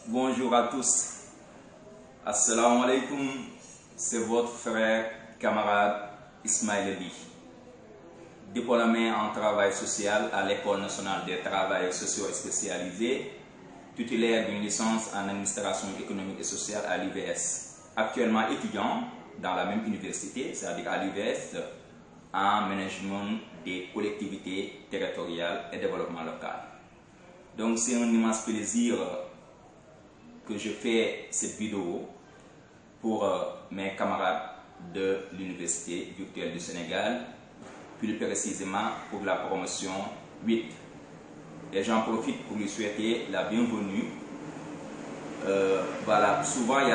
Bonjour à tous. Assalamu alaikum. C'est votre frère, camarade Ismaël Ely, diplômé en travail social à l'École nationale des travailleurs sociaux spécialisés, titulaire d'une licence en administration économique et sociale à l'UVS. Actuellement étudiant dans la même université, c'est-à-dire à l'UVS, en management des collectivités territoriales et développement local. Donc c'est un immense plaisir que je fais cette vidéo pour mes camarades de l'Université virtuelle du Sénégal, plus précisément pour la promotion 8. Et j'en profite pour lui souhaiter la bienvenue. Voilà, souvent il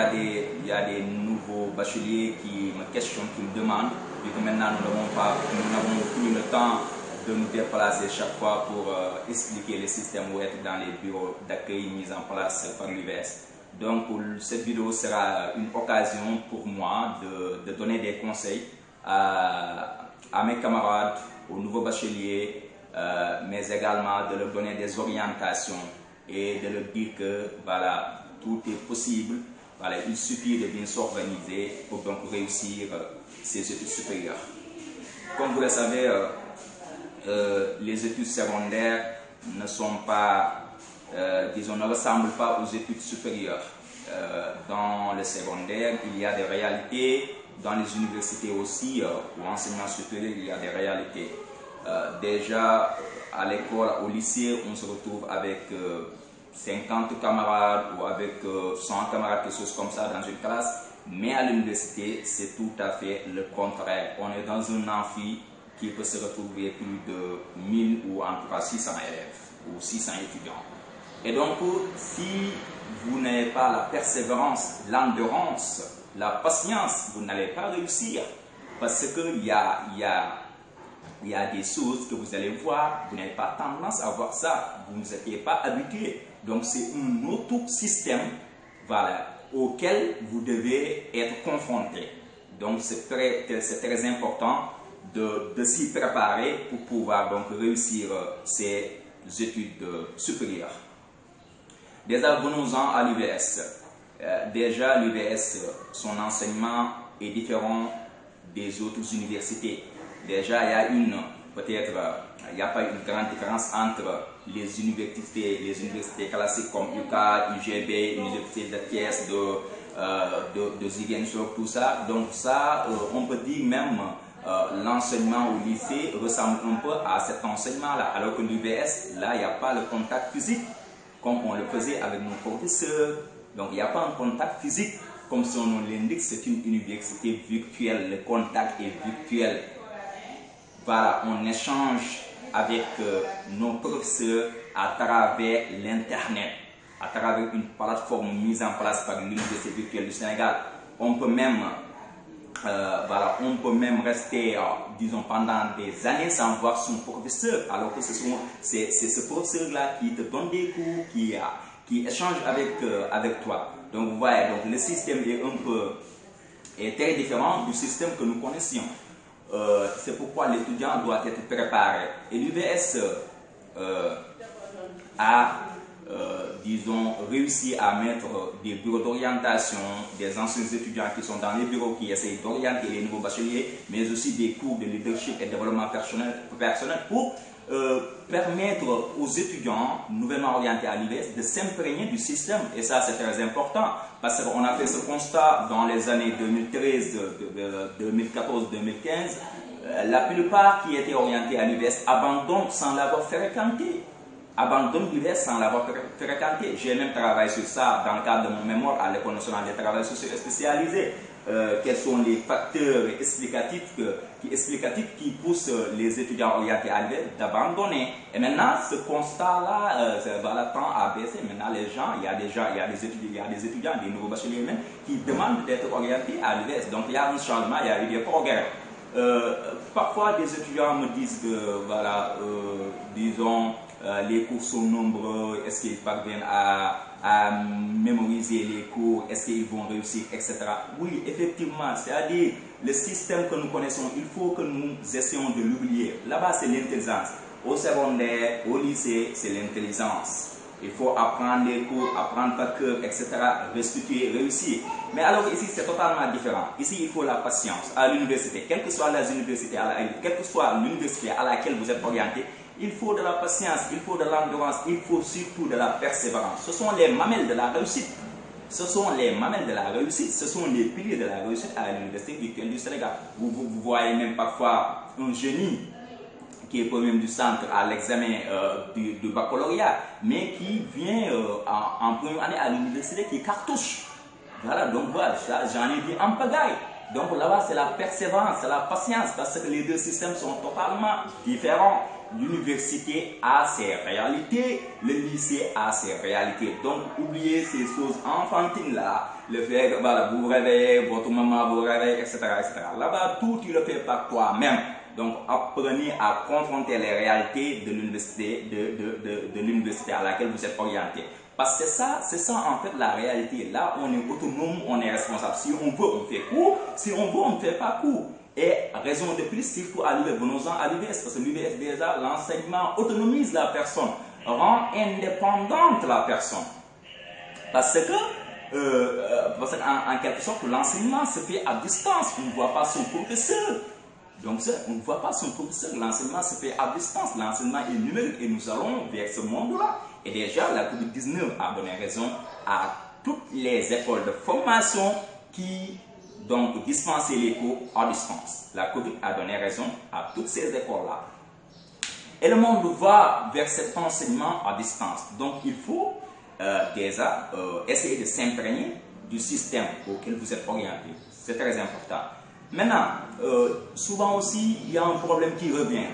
y a des nouveaux bacheliers qui me questionnent, qui me demandent, vu que maintenant nous n'avons plus le temps de nous déplacer chaque fois pour expliquer les systèmes ou être dans les bureaux d'accueil mis en place par l'UVS. Donc cette vidéo sera une occasion pour moi de donner des conseils à mes camarades, aux nouveaux bacheliers, mais également de leur donner des orientations et de leur dire que voilà, tout est possible. Voilà, il suffit de bien s'organiser pour donc réussir ses études supérieures. Comme vous le savez, les études secondaires ne sont pas, disons, ne ressemblent pas aux études supérieures. Dans le secondaire, il y a des réalités. Dans les universités aussi, ou enseignement supérieur, il y a des réalités. Déjà, à l'école, au lycée, on se retrouve avec 50 camarades ou avec 100 camarades, quelque chose comme ça dans une classe. Mais à l'université, c'est tout à fait le contraire. On est dans un amphi qui peut se retrouver plus de 1000 ou en tout cas 600 élèves ou 600 étudiants. Et donc, si vous n'avez pas la persévérance, l'endurance, la patience, vous n'allez pas réussir. Parce qu'il y a des choses que vous allez voir, vous n'avez pas tendance à voir ça, vous ne étiez pas habitué. Donc, c'est un autre système, voilà, auquel vous devez être confronté. Donc, c'est très important de s'y préparer pour pouvoir donc réussir ces études supérieures. Déjà, venons-en à l'UVS. Déjà, l'UVS, son enseignement est différent des autres universités. Déjà, il n'y a pas une grande différence entre les universités classiques comme UCAD, UGB, l'université de Thiès, de Ziguinchor, tout ça. Donc ça, on peut dire même l'enseignement au lycée ressemble un peu à cet enseignement-là. Alors que l'UVS, là, il n'y a pas le contact physique comme on le faisait avec nos professeurs. Donc il n'y a pas un contact physique. Comme son nom l'indique, c'est une université virtuelle. Le contact est virtuel. Voilà, on échange avec nos professeurs à travers l'Internet, à travers une plateforme mise en place par l'Université virtuelle du Sénégal. On peut même, rester, disons, pendant des années sans voir son professeur, alors que c'est ce professeur-là qui te donne des cours, qui échange avec toi. Donc, vous voyez, donc, le système est très différent du système que nous connaissions. C'est pourquoi l'étudiant doit être préparé. Et l'UVS a, disons, réussi à mettre des bureaux d'orientation, des anciens étudiants qui sont dans les bureaux, qui essayent d'orienter les nouveaux bacheliers, mais aussi des cours de leadership et développement personnel pour permettre aux étudiants nouvellement orientés à l'UVS de s'imprégner du système. Et ça, c'est très important, parce qu'on a fait ce constat dans les années 2013, 2014, 2015. La plupart qui étaient orientés à l'UVS abandonnent sans l'avoir fréquenté. Abandonnent l'UVS sans l'avoir fréquenté. J'ai même travaillé sur ça dans le cadre de mon mémoire à l'École nationale des travailleurs sociaux spécialisés. Quels sont les facteurs explicatifs qui poussent les étudiants orientés à l'UVS d'abandonner. Et maintenant, ce constat-là, tend à baisser. Maintenant, il y a des étudiants, des nouveaux bacheliers même, qui demandent d'être orientés à l'UVS. Donc, il y a un changement, il y a eu des progrès. Parfois, des étudiants me disent que, voilà, disons, les cours sont nombreux, est-ce qu'ils parviennent à mémoriser les cours, est-ce qu'ils vont réussir, etc. Oui, effectivement, c'est-à-dire le système que nous connaissons, il faut que nous essayons de l'oublier. Là-bas, c'est l'intelligence. Au secondaire, au lycée, c'est l'intelligence. Il faut apprendre les cours, apprendre par cœur, etc. Restituer, réussir. Mais alors ici, c'est totalement différent. Ici, il faut la patience. À l'université, quelle que soit l'université à laquelle vous êtes orienté, il faut de la patience, il faut de l'endurance, il faut surtout de la persévérance. Ce sont les mamelles de la réussite. Ce sont les mamelles de la réussite, ce sont les piliers de la réussite à l'université virtuelle du Sénégal. Vous voyez même parfois un génie qui est premier du centre à l'examen du baccalauréat, mais qui vient en première année à l'université qui cartouche. Voilà, donc voilà, j'en ai dit en pagaille. Donc là-bas, c'est la persévérance, c'est la patience, parce que les deux systèmes sont totalement différents. L'université a ses réalités, le lycée a ses réalités. Donc, oubliez ces choses enfantines là, le fait que voilà, vous vous réveillez, votre maman vous réveille, etc. etc. Là-bas, tout tu le fais par toi-même. Donc, apprenez à confronter les réalités de l'université de l'université à laquelle vous êtes orienté. Parce que c'est ça en fait la réalité. Là, on est autonome, on est responsable. Si on veut, on fait cours. Si on veut, on ne fait pas cours. Et raison de plus, s'il faut aller, venons-en à l'UVS. Parce que l'UVS, déjà, l'enseignement autonomise la personne, rend indépendante la personne. Parce qu'en quelque sorte, l'enseignement se fait à distance. On ne voit pas son professeur. Donc, on ne voit pas son professeur. L'enseignement se fait à distance. L'enseignement est numérique et nous allons vers ce monde-là. Et déjà, la COVID-19 a donné raison à toutes les écoles de formation qui donc dispensaient les cours à distance. La COVID a donné raison à toutes ces écoles-là. Et le monde va vers cet enseignement à distance. Donc, il faut déjà essayer de s'imprégner du système auquel vous êtes orienté. C'est très important. Maintenant, souvent aussi, il y a un problème qui revient.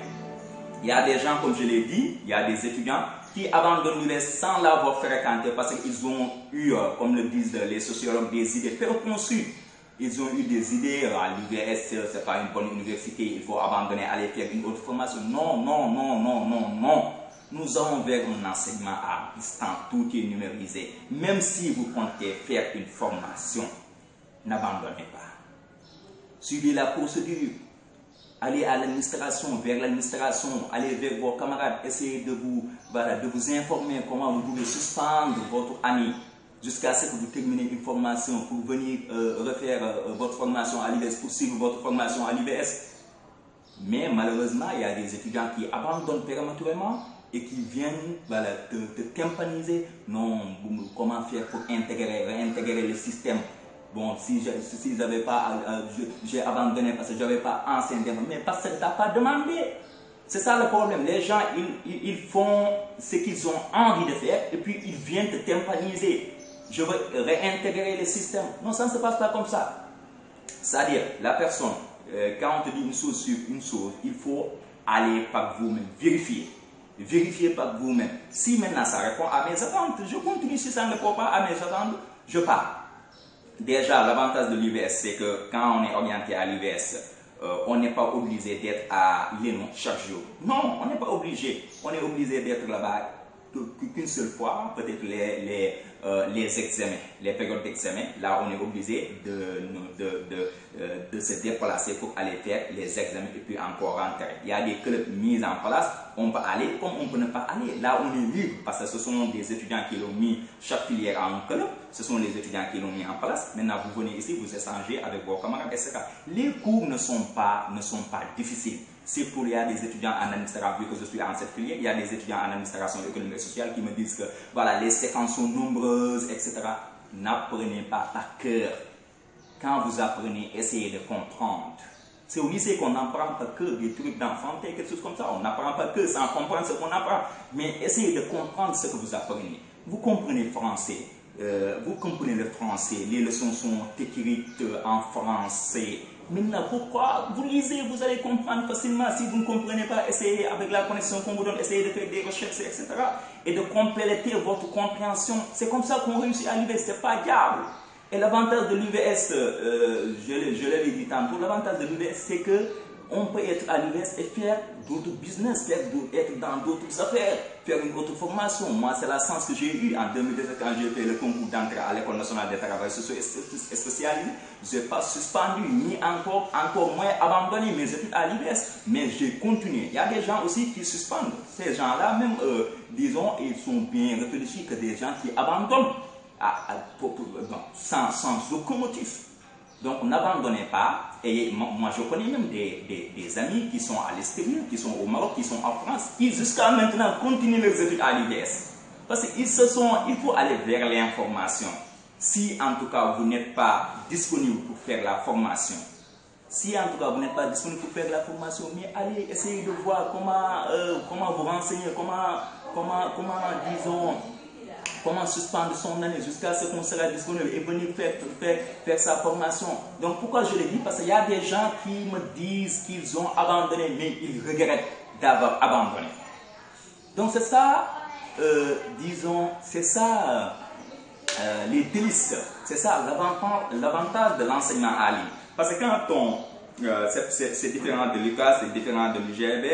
Il y a des gens, comme je l'ai dit, il y a des étudiants qui abandonnent l'UVS sans l'avoir fréquenté parce qu'ils ont eu, comme le disent les sociologues, des idées préconçues. Ils ont eu des idées, l'UVS, c'est pas une bonne université, il faut abandonner, aller faire une autre formation. Non, non, non, non, non, non. Nous allons vers un enseignement à distance, tout est numérisé. Même si vous comptez faire une formation, n'abandonnez pas. Suivez la procédure. Allez à l'administration, vers l'administration, allez vers vos camarades, essayez de vous informer comment vous pouvez suspendre votre année jusqu'à ce que vous terminez une formation pour venir refaire votre formation à l'IVS, pour suivre votre formation à l'IVS. Mais malheureusement, il y a des étudiants qui abandonnent prématurément et qui viennent te tympaniser. Non, comment faire pour réintégrer le système. Bon, si j'avais pas, j'ai abandonné parce que je n'avais pas enseigné, mais parce que tu n'as pas demandé. C'est ça le problème. Les gens, ils font ce qu'ils ont envie de faire et puis ils viennent te tympaniser. Je veux réintégrer le système. Non, ça ne se passe pas comme ça. C'est-à-dire, la personne, quand on te dit une chose sur une chose, il faut aller par vous-même, vérifier. Vérifier par vous-même. Si maintenant ça répond à mes attentes, je continue. Si ça ne répond pas à mes attentes, je pars. Déjà, l'avantage de l'UVS, c'est que quand on est orienté à l'UVS, on n'est pas obligé d'être à l'ENO chaque jour. Non, on n'est pas obligé. On est obligé d'être là-bas qu'une seule fois, peut-être les examens, les périodes d'examen. Là, on est obligé de se déplacer pour aller faire les examens et puis encore rentrer. Il y a des clubs mis en place, on peut aller comme on peut ne pas aller. Là, on est libre parce que ce sont des étudiants qui l'ont mis, chaque filière en un club. Ce sont les étudiants qui l'ont mis en place. Maintenant, vous venez ici, vous échangez avec vos camarades, etc. Les cours ne sont pas difficiles. C'est pour il y a des étudiants en administration, vu que je suis en cette filière, il y a des étudiants en administration économique et sociale qui me disent que voilà, les séquences sont nombreuses, etc. N'apprenez pas par cœur. Quand vous apprenez, essayez de comprendre. C'est au lycée qu'on apprend par cœur des trucs d'enfanté, quelque chose comme ça. On n'apprend pas que sans comprendre ce qu'on apprend. Mais essayez de comprendre ce que vous apprenez. Vous comprenez le français. Vous comprenez le français. Les leçons sont écrites en français. Maintenant, pourquoi vous lisez, vous allez comprendre facilement. Si vous ne comprenez pas, essayez avec la connexion qu'on vous donne, essayez de faire des recherches, etc. Et de compléter votre compréhension. C'est comme ça qu'on réussit à l'UVS, c'est pas diable. Et l'avantage de l'UVS, je l'avais dit tantôt, l'avantage de l'UVS, c'est que on peut être à l'UVS et faire d'autres business, être dans d'autres affaires, faire une autre formation. Moi, c'est la chance que j'ai eue en 2017 quand j'ai fait le concours d'entrée à l'École nationale des travailleurs sociaux et spécialisés. Je n'ai pas suspendu, ni encore moins abandonné mes études à l'UVS, mais j'ai continué. Il y a des gens aussi qui suspendent. Ces gens-là, même, disons, ils sont bien réfléchis que des gens qui abandonnent sans aucun motif. Donc n'abandonnez pas. Et moi je connais même des amis qui sont à l'extérieur, qui sont au Maroc, qui sont en France, qui jusqu'à maintenant continuent leurs études à l'UVS. Parce qu'il faut aller vers l'information. Si en tout cas vous n'êtes pas disponible pour faire la formation, mais allez essayer de voir comment vous renseigner, comment suspendre son année jusqu'à ce qu'on sera disponible et venir faire sa formation. Donc pourquoi je le dis? Parce qu'il y a des gens qui me disent qu'ils ont abandonné, mais ils regrettent d'avoir abandonné. Donc c'est ça, les délices, c'est ça l'avantage de l'enseignement en ligne. Parce que quand c'est différent de l'UCAS, c'est différent de l'UGB,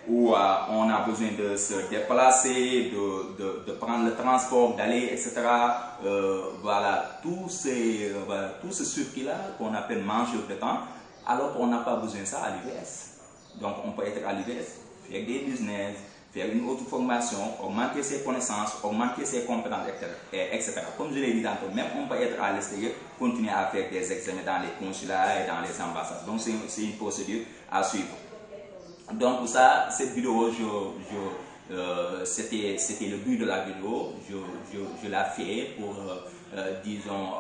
où on a besoin de se déplacer, de prendre le transport, d'aller, etc. Voilà, tout ce circuit-là qu'on appelle manger de temps, alors qu'on n'a pas besoin de ça à l'UVS. Donc on peut être à l'UVS, faire des business, faire une autre formation, augmenter ses connaissances, augmenter ses compétences, etc. Comme je l'ai dit tantôt, même on peut être à l'extérieur, continuer à faire des examens dans les consulats et dans les ambassades. Donc c'est une procédure à suivre. Donc pour ça, cette vidéo, c'était le but de la vidéo. Je l'ai fait pour, disons,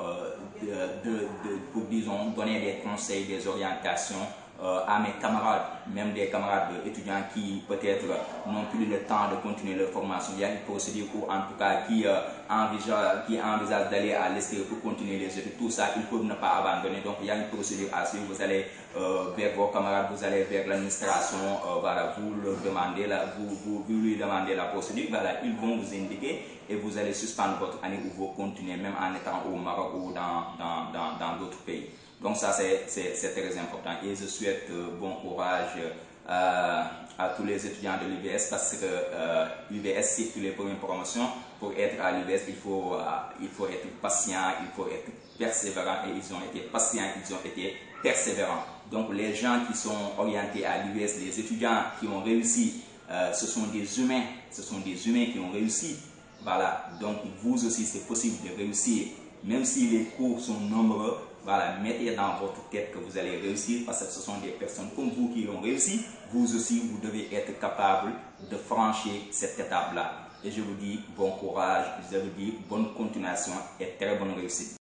donner des conseils, des orientations à mes camarades, même des camarades étudiants qui peut-être n'ont plus le temps de continuer leur formation. Il y a une procédure ou en tout cas qui envisage d'aller à l'extérieur pour continuer les études. Tout ça, il faut ne pas abandonner. Donc il y a une procédure à suivre. Vous allez vers vos camarades, vous allez vers l'administration, voilà, vous lui demandez la procédure, voilà, ils vont vous indiquer et vous allez suspendre votre année ou vous continuez même en étant au Maroc ou dans d'autres pays. Donc ça c'est très important et je souhaite bon courage à tous les étudiants de l'UVS parce que l'UVS c'est tous les premières promotions. Pour être à l'UVS il faut être patient, il faut être persévérant et ils ont été patients, ils ont été persévérants. Donc les gens qui sont orientés à l'UVS, les étudiants qui ont réussi, ce sont des humains qui ont réussi. Voilà, donc vous aussi c'est possible de réussir, même si les cours sont nombreux. Voilà, mettez dans votre tête que vous allez réussir parce que ce sont des personnes comme vous qui l'ont réussi. Vous aussi, vous devez être capable de franchir cette étape-là. Et je vous dis bon courage, je vous dis bonne continuation et très bonne réussite.